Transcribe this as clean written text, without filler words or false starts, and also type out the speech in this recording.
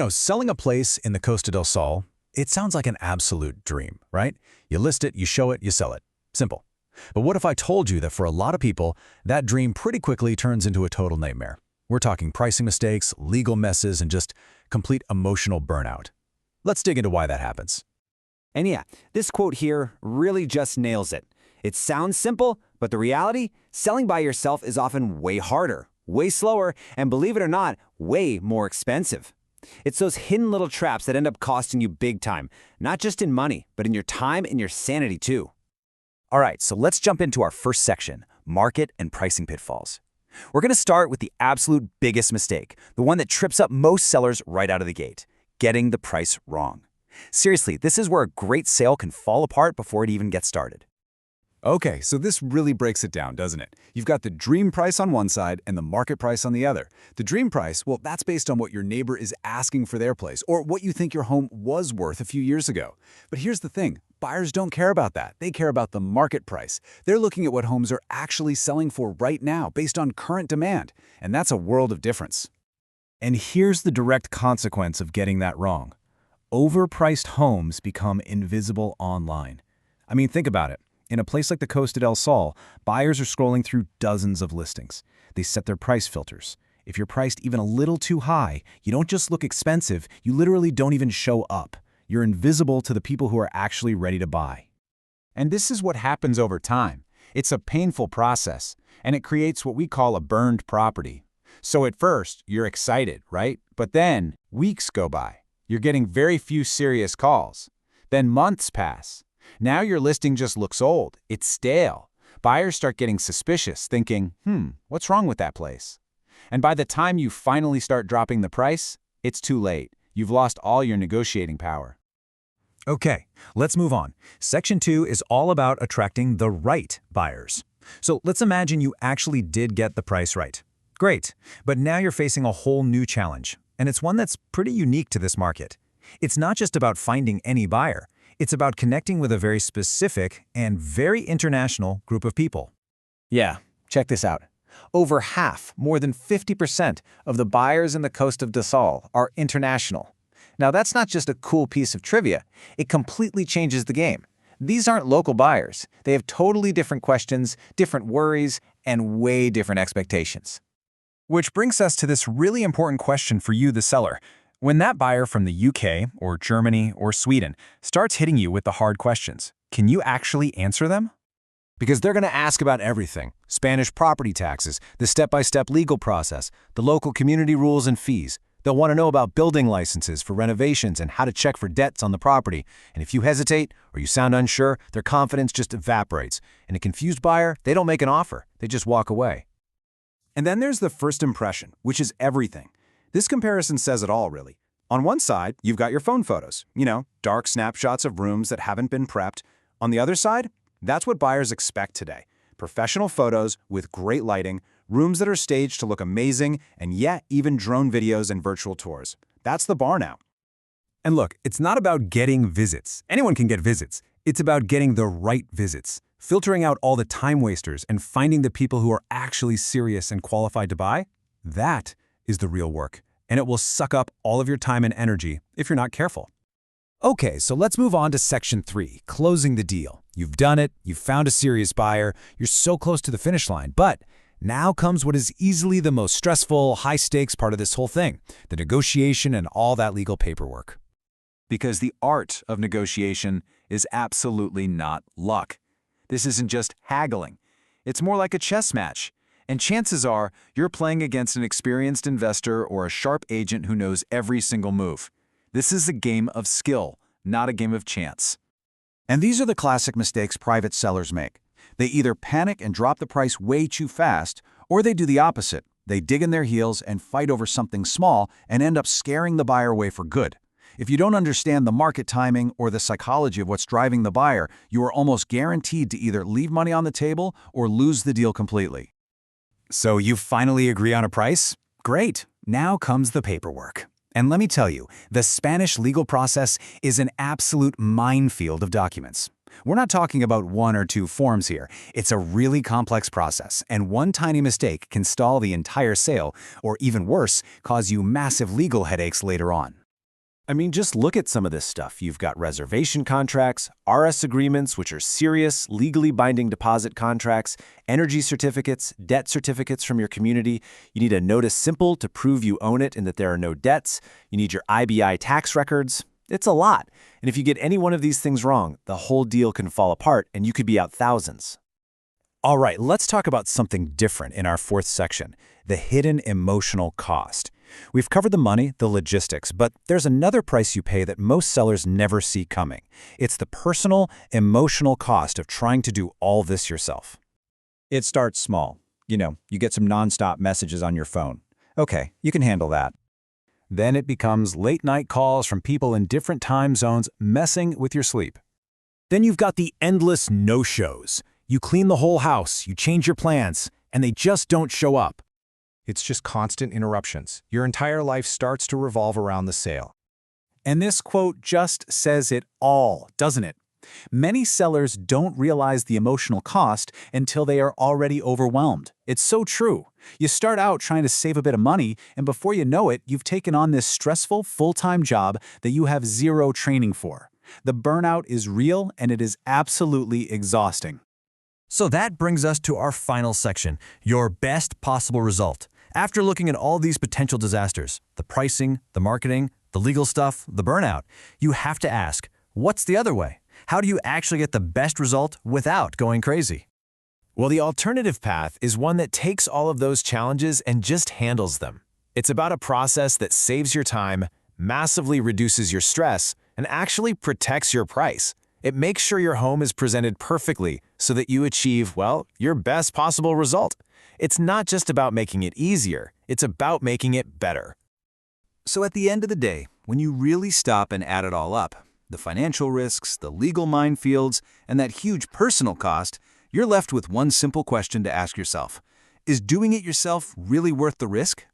Selling a place in the Costa del Sol, it sounds like an absolute dream, right? You list it, you show it, you sell it. Simple. But what if I told you that for a lot of people, that dream pretty quickly turns into a total nightmare? We're talking pricing mistakes, legal messes, and just complete emotional burnout. Let's dig into why that happens. And yeah, this quote here really just nails it. It sounds simple, but the reality, selling by yourself is often way harder, way slower, and believe it or not, way more expensive. It's those hidden little traps that end up costing you big time, not just in money, but in your time and your sanity too. All right, so let's jump into our first section, market and pricing pitfalls. We're going to start with the absolute biggest mistake, the one that trips up most sellers right out of the gate, getting the price wrong. Seriously, this is where a great sale can fall apart before it even gets started. Okay, so this really breaks it down, doesn't it? You've got the dream price on one side and the market price on the other. The dream price, well, that's based on what your neighbor is asking for their place or what you think your home was worth a few years ago. But here's the thing, buyers don't care about that. They care about the market price. They're looking at what homes are actually selling for right now based on current demand, and that's a world of difference. And here's the direct consequence of getting that wrong. Overpriced homes become invisible online. I mean, think about it. In a place like the Costa del Sol, buyers are scrolling through dozens of listings. They set their price filters. If you're priced even a little too high, you don't just look expensive, you literally don't even show up. You're invisible to the people who are actually ready to buy. And this is what happens over time. It's a painful process, and it creates what we call a burned property. So at first, you're excited, right? But then, weeks go by. You're getting very few serious calls. Then months pass. Now your listing just looks old. It's stale. Buyers start getting suspicious, thinking, what's wrong with that place? And by the time you finally start dropping the price, it's too late. You've lost all your negotiating power. Okay, let's move on. Section 2 is all about attracting the right buyers. So let's imagine you actually did get the price right. Great, but now you're facing a whole new challenge, and it's one that's pretty unique to this market. It's not just about finding any buyer. It's about connecting with a very specific and very international group of people. Yeah, check this out. Over half, more than 50% of the buyers in the Costa del Sol are international. Now that's not just a cool piece of trivia, it completely changes the game. These aren't local buyers. They have totally different questions, different worries, and way different expectations. Which brings us to this really important question for you, the seller. When that buyer from the UK or Germany or Sweden starts hitting you with the hard questions, can you actually answer them? Because they're going to ask about everything. Spanish property taxes, the step-by-step legal process, the local community rules and fees. They'll want to know about building licenses for renovations and how to check for debts on the property. And if you hesitate or you sound unsure, their confidence just evaporates. And a confused buyer, they don't make an offer. They just walk away. And then there's the first impression, which is everything. This comparison says it all, really. On one side, you've got your phone photos, dark snapshots of rooms that haven't been prepped. On the other side, that's what buyers expect today. Professional photos with great lighting, rooms that are staged to look amazing, and yet even drone videos and virtual tours. That's the bar now. And look, it's not about getting visits. Anyone can get visits. It's about getting the right visits, filtering out all the time wasters and finding the people who are actually serious and qualified to buy. That is the real work, and it will suck up all of your time and energy if you're not careful. Okay, so let's move on to Section 3, closing the deal. You've done it, you've found a serious buyer, you're so close to the finish line, but now comes what is easily the most stressful, high-stakes part of this whole thing, the negotiation and all that legal paperwork. Because the art of negotiation is absolutely not luck. This isn't just haggling. It's more like a chess match. And chances are you're playing against an experienced investor or a sharp agent who knows every single move. This is a game of skill, not a game of chance. And these are the classic mistakes private sellers make. They either panic and drop the price way too fast, or they do the opposite. They dig in their heels and fight over something small and end up scaring the buyer away for good. If you don't understand the market timing or the psychology of what's driving the buyer, you are almost guaranteed to either leave money on the table or lose the deal completely. So you finally agree on a price? Great. Now comes the paperwork. And let me tell you, the Spanish legal process is an absolute minefield of documents. We're not talking about 1 or 2 forms here. It's a really complex process, and one tiny mistake can stall the entire sale, or even worse, cause you massive legal headaches later on. I mean, just look at some of this stuff. You've got reservation contracts, RS agreements, which are serious, legally binding deposit contracts, energy certificates, debt certificates from your community. You need a notice simple to prove you own it and that there are no debts. You need your IBI tax records. It's a lot. And if you get any one of these things wrong, the whole deal can fall apart and you could be out thousands. All right, let's talk about something different in our fourth section, the hidden emotional cost. We've covered the money, the logistics, but there's another price you pay that most sellers never see coming. It's the personal, emotional cost of trying to do all this yourself. It starts small. You get some nonstop messages on your phone. Okay, you can handle that. Then it becomes late-night calls from people in different time zones messing with your sleep. Then you've got the endless no-shows. You clean the whole house, you change your plans, and they just don't show up. It's just constant interruptions. Your entire life starts to revolve around the sale. And this quote just says it all, doesn't it? Many sellers don't realize the emotional cost until they are already overwhelmed. It's so true. You start out trying to save a bit of money, and before you know it, you've taken on this stressful full-time job that you have zero training for. The burnout is real, and it is absolutely exhausting. So that brings us to our final section, your best possible result. After looking at all these potential disasters, the pricing, the marketing, the legal stuff, the burnout, you have to ask, what's the other way? How do you actually get the best result without going crazy? Well, the alternative path is one that takes all of those challenges and just handles them. It's about a process that saves your time, massively reduces your stress, and actually protects your price. It makes sure your home is presented perfectly so that you achieve, well, your best possible result. It's not just about making it easier, it's about making it better. So at the end of the day, when you really stop and add it all up, the financial risks, the legal minefields, and that huge personal cost, you're left with one simple question to ask yourself. Is doing it yourself really worth the risk?